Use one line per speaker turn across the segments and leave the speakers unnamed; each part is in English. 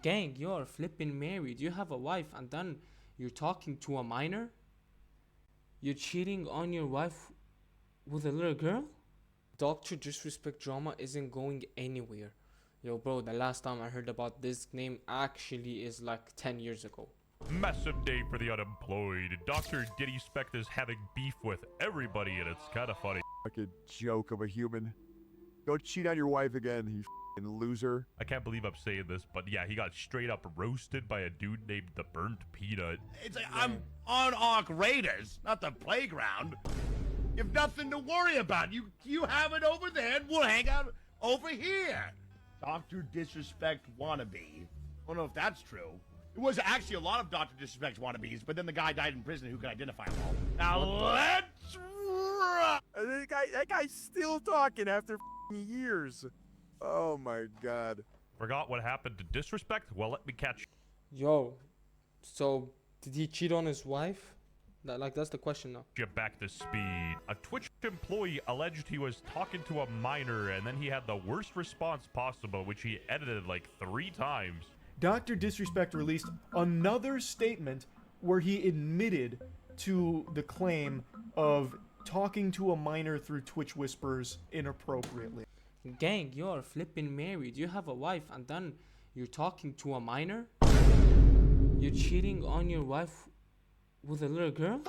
Gang, you're flipping married. You have a wife and then you're talking to a minor? You're cheating on your wife with a little girl? Doctor Disrespect drama isn't going anywhere. Yo, bro, the last time I heard about this name actually is like 10 years ago.
Massive day for the unemployed. Dr. Disrespect is having beef with everybody, and it's kind of funny.
Fucking joke of a human. Don't cheat on your wife again, you fucking loser.
I can't believe I'm saying this, but yeah, he got straight up roasted by a dude named the Burnt Peanut.
It's like, I'm on Ark Raiders, not the playground. You've nothing to worry about. You have it over there, and we'll hang out over here. Dr. Disrespect wannabe. I don't know if that's true. It was actually a lot of Dr. Disrespect wannabes, but then the guy died in prison who could identify them all. Now let's rock!
That guy's still talking after years. Oh my god.
Forgot what happened to Disrespect? Well, let me catch.
Yo, so did he cheat on his wife? That's the question now.
You back to speed. A Twitch employee alleged he was talking to a minor, and then he had the worst response possible, which he edited like 3 times.
Dr. Disrespect released another statement where he admitted to the claim of talking to a minor through Twitch whispers inappropriately.
Gang, you're flipping married. You have a wife and then you're talking to a minor? You're cheating on your wife with a little girl?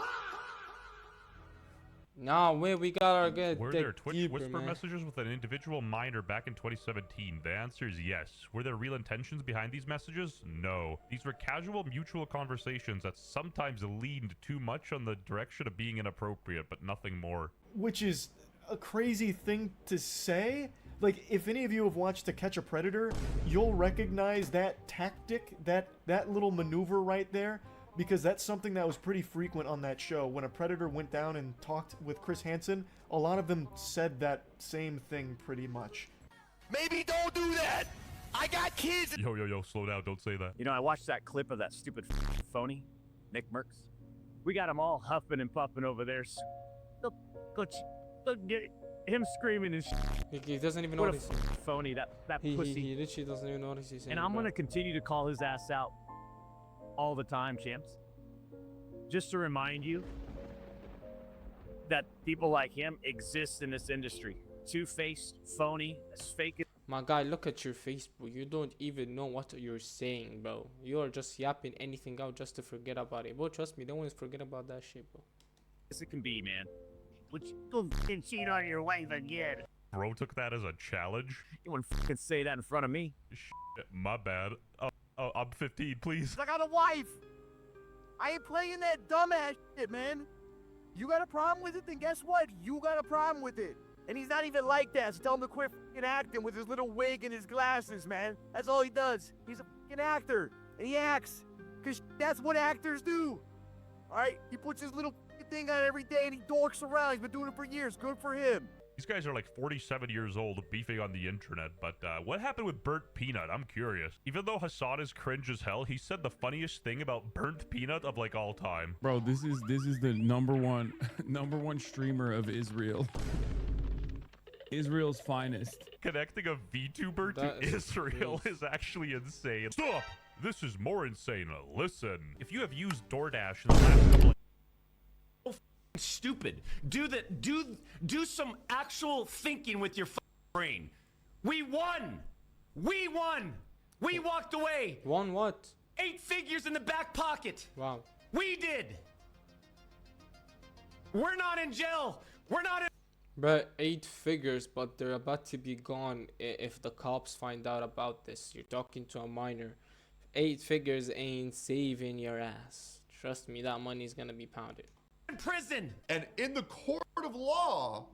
Nah, we got our good.
Were there Twitch whisper messages with an individual minor back in 2017? The answer is yes. Were there real intentions behind these messages? No. These were casual mutual conversations that sometimes leaned too much on the direction of being inappropriate, but nothing more.
Which is a crazy thing to say. Like, if any of you have watched To Catch a Predator, you'll recognize that tactic, that little maneuver right there, because that's something that was pretty frequent on that show. When a predator went down and talked with Chris Hansen, a lot of them said that same thing pretty much.
Maybe don't do that! I got kids!
Yo, slow down, don't say that.
You know, I watched that clip of that stupid phony, Nick Merckx. We got him all huffing and puffing over there. Look, get him screaming and
He doesn't even know what he's saying.
Phony, that pussy.
He literally doesn't even know what he's saying.
And I'm gonna continue to call his ass out all the time, champs. Just to remind you that people like him exist in this industry. Two-faced, phony, as fake as...
My guy, look at your face, bro. You don't even know what you're saying, bro. You're just yapping anything out just to forget about it. Bro, trust me, don't always forget about that shit, bro.
As it can be, man. Would you go f***ing cheat on your wife again?
Bro took that as a challenge?
You wouldn't f***ing say that in front of me.
Shit, my bad. Oh, I'm 15, please.
I got a wife. I ain't playing that dumbass shit, man. You got a problem with it? Then guess what? You got a problem with it. And he's not even like that, so tell him to quit f***ing acting with his little wig and his glasses, man. That's all he does. He's a f***ing actor. And he acts. Because that's what actors do. Alright? He puts his little thing on every day and he dorks around. He's been doing it for years. Good for him.
These guys are like 47 years old beefing on the internet, but what happened with Burnt Peanut? I'm curious. Even though Hassan is cringe as hell, he said the funniest thing about Burnt Peanut of like all time.
Bro, this is the number one streamer of Israel. Israel's finest.
Connecting a VTuber to Israel is actually insane. Stop! This is more insane. Listen. If you have used DoorDash in the last couple of
stupid. Do some actual thinking with your brain. We won. We walked away.
Won what?
8 figures in the back pocket.
Wow.
We did. We're not in jail. We're not in...
But 8 figures, but they're about to be gone if the cops find out about this. You're talking to a minor. 8 figures ain't saving your ass. Trust me, that money's gonna be pounded.
In prison.
And in the court of law,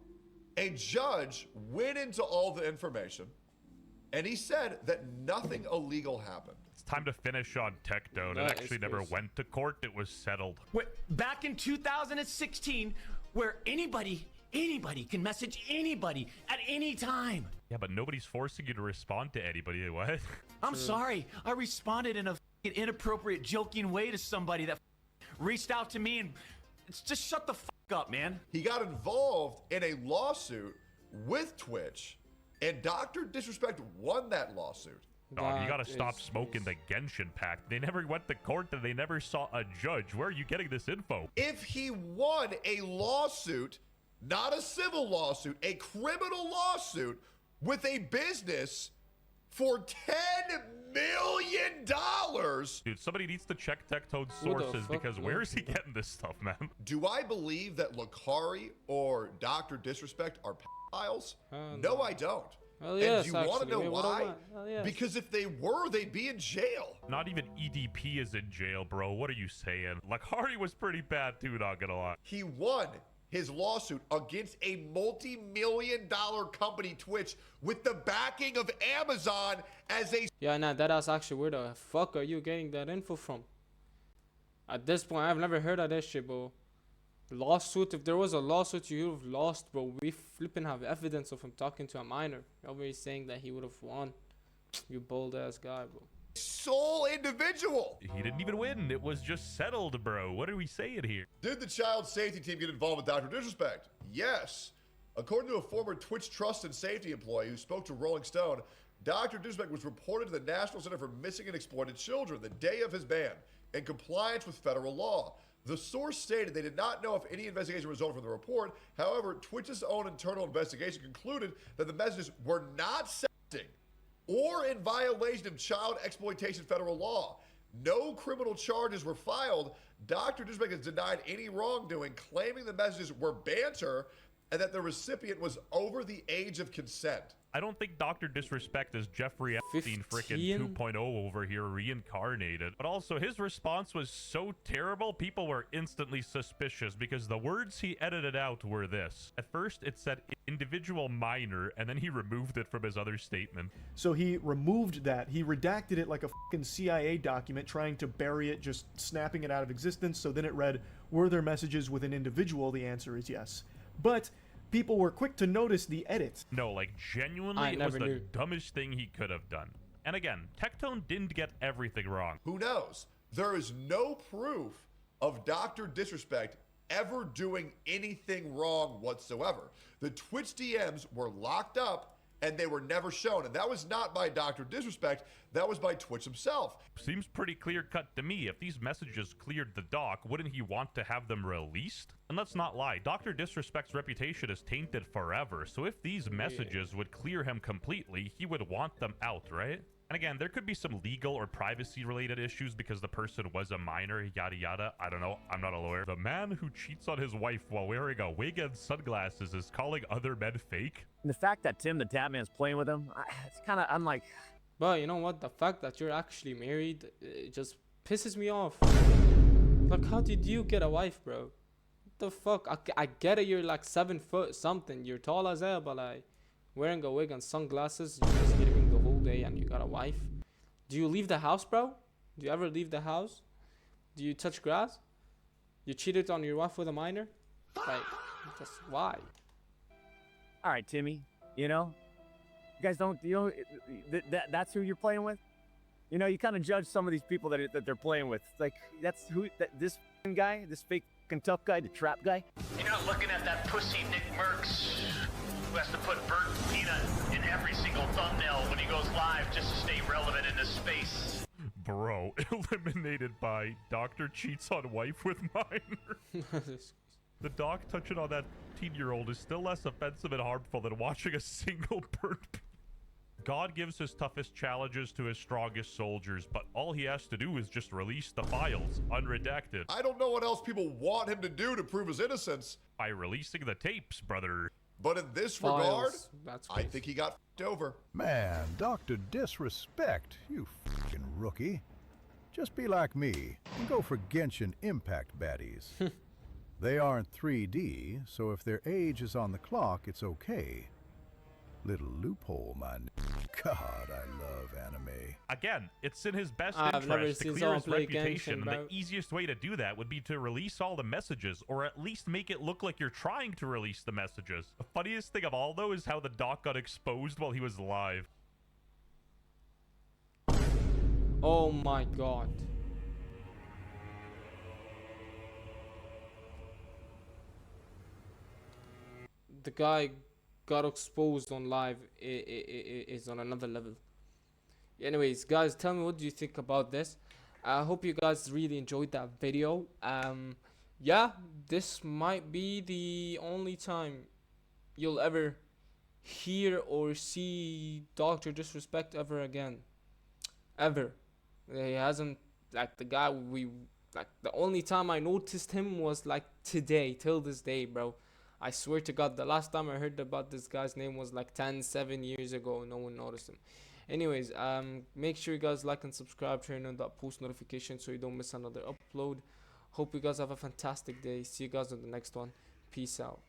a judge went into all the information and he said that nothing illegal happened.
It's time to finish on TechDote. It actually never went to court. It was settled.
Back in 2016, where anybody can message anybody at any time.
Yeah, but nobody's forcing you to respond to anybody. What?
I'm sorry. I responded in a inappropriate, joking way to somebody that reached out to me and just shut the fuck up, man.
He got involved in a lawsuit with Twitch, and Dr. Disrespect won that lawsuit.
Dog, you
That
gotta stop
is
smoking the Genshin pack. They never went to court and they never saw a judge. Where are you getting this info?
If he won a lawsuit, not a civil lawsuit, a criminal lawsuit with a business for $10 million.
Dude, somebody needs to check Tectone's
Who the
sources
fuck
because where
knows
is he
that?
getting this stuff, man?
Do I believe that Lakari or Dr. Disrespect are pedophiles?
No.
No, I don't.
Well,
And
yes,
do you want to
actually.
know
Wait, what do
why?
I- well, yes.
Because if they were, they'd be in jail.
Not even EDP is in jail, bro. What are you saying? Lakari was pretty bad too, not gonna lie.
He won his lawsuit against a multi-million-dollar company, Twitch, with the backing of Amazon as a...
Yeah, nah, that's actually where the fuck are you getting that info from? At this point, I've never heard of that shit, bro. Lawsuit, if there was a lawsuit, you would have lost, bro. We flipping have evidence of him talking to a minor. Nobody's saying that he would have won. You bold ass guy, bro.
sole individual.
He didn't even win. It was just settled, bro. What are we saying here?
Did the child safety team get involved with Dr. Disrespect? Yes. According to a former Twitch Trust and Safety employee who spoke to Rolling Stone, Dr. Disrespect was reported to the National Center for Missing and Exploited Children the day of his ban in compliance with federal law. The source stated they did not know if any investigation resulted from the report. However, Twitch's own internal investigation concluded that the messages were not sexting or in violation of child exploitation federal law. No criminal charges were filed. Dr. Disrespect has denied any wrongdoing, claiming the messages were banter and that the recipient was over the age of consent.
I don't think Dr. Disrespect is Jeffrey Epstein frickin' 2.0 over here reincarnated. But also, his response was so terrible, people were instantly suspicious because the words he edited out were this. At first, it said individual minor, and then he removed it from his other statement.
So he removed that. He redacted it like a fucking CIA document, trying to bury it, just snapping it out of existence. So then it read, were there messages with an individual? The answer is yes. But people were quick to notice the edit.
No, like genuinely, it was the dumbest thing he could have done. And again, Tectone didn't get everything wrong.
Who knows? There is no proof of Dr. Disrespect ever doing anything wrong whatsoever. The Twitch DMs were locked up and they were never shown. And that was not by Dr. Disrespect, that was by Twitch himself.
Seems pretty clear-cut to me. If these messages cleared the doc, wouldn't he want to have them released? And let's not lie, Dr. Disrespect's reputation is tainted forever, so if these messages would clear him completely, he would want them out, right? And again, there could be some legal or privacy-related issues because the person was a minor, yada yada. I don't know, I'm not a lawyer. The man who cheats on his wife while wearing a wig and sunglasses is calling other men fake?
And the fact that Tim the Tatman's playing with him, it's kind of, I'm like...
But you know what? The fact that you're actually married, it just pisses me off. Like, how did you get a wife, bro? What the fuck? I get it, you're like 7 foot something. You're tall as hell, but like, wearing a wig and sunglasses, you're just sleeping the whole day and you got a wife. Do you leave the house, bro? Do you ever leave the house? Do you touch grass? You cheated on your wife with a minor? Like, just why?
All right, Timmy, you know, you guys don't, you know, that's who you're playing with? You know, you kind of judge some of these people that they're playing with. It's like, that's who, this guy, this fake tough guy, the trap guy.
You're not looking at that pussy Nick Merckx who has to put burnt peanut in every single thumbnail when he goes live just to stay relevant in this space.
Bro, eliminated by Doctor cheats on wife with minor. The doc touching on that 10-year-old is still less offensive and harmful than watching a single burnt. God gives his toughest challenges to his strongest soldiers, but all he has to do is just release the files, unredacted.
I don't know what else people want him to do to prove his innocence.
By releasing the tapes, brother.
But in this regard, I think he got f***ed over.
Man, Dr. Disrespect, you f***ing rookie. Just be like me and go for Genshin Impact baddies. They aren't 3D, so if their age is on the clock, it's okay. Little loophole, man. God, I love anime.
Again, it's in his best
I've never
interest to
seen
clear
someone
his
play
reputation,
Genshin,
and
bro.
the easiest way to do that would be to release all the messages, or at least make it look like you're trying to release the messages. The funniest thing of all, though, is how the doc got exposed while he was live.
Oh my god. The guy got exposed on live is on another level. Anyways, guys, tell me what do you think about this. I hope you guys really enjoyed that video. Yeah, this might be the only time you'll ever hear or see Dr. Disrespect ever again. Ever. He hasn't, like, the guy we, like, the only time I noticed him was like today, till this day, bro. I swear to God, the last time I heard about this guy's name was like 7 years ago. No one noticed him. Anyways, make sure you guys like and subscribe, turn on that post notification so you don't miss another upload. Hope you guys have a fantastic day. See you guys on the next one. Peace out.